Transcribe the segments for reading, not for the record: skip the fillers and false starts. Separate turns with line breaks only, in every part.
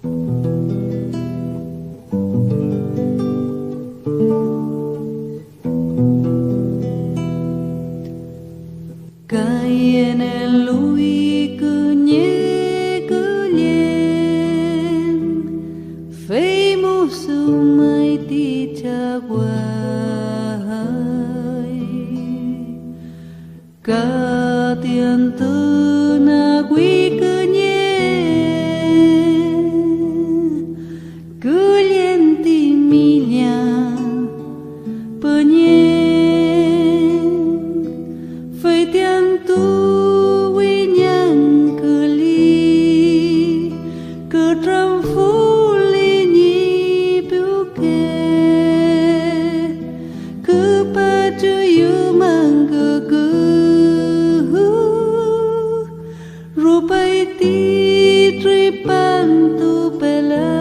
Cái en lui cứ nhé cứ liền phê mu su mai ti cha quay cả tiền tư na quý cứ nhé cứ liền tìm mi nhà bờ nhé phơi tiền tu quy nhân cứ li cứ trăm phú li nhị biểu kê cứ ba chữ yêu mang cứ ru bay ti tri pan tu pelai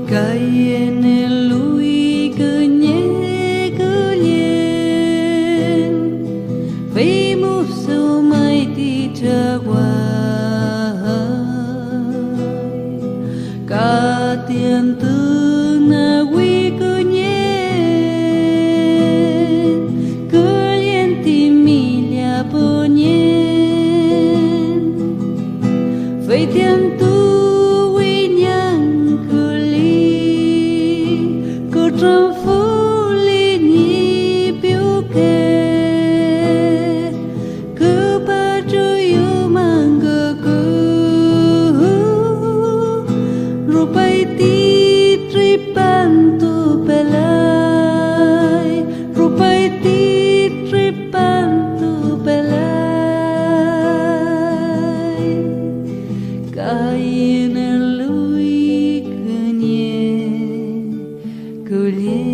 cái en lui cứ nhé cứ liền vì một số mai thì trở qua cả tiền tư na quý cứ nhé cứ liền tìm mi nhà bờ nhé vậy tiền tu trăm phú li nhị biểu kê cứ ba chữ yêu mang cứ ru bay ti tri pan tu pelai ru bay ti tri pan tu pelai cái nên lui cứ nhé cứ liền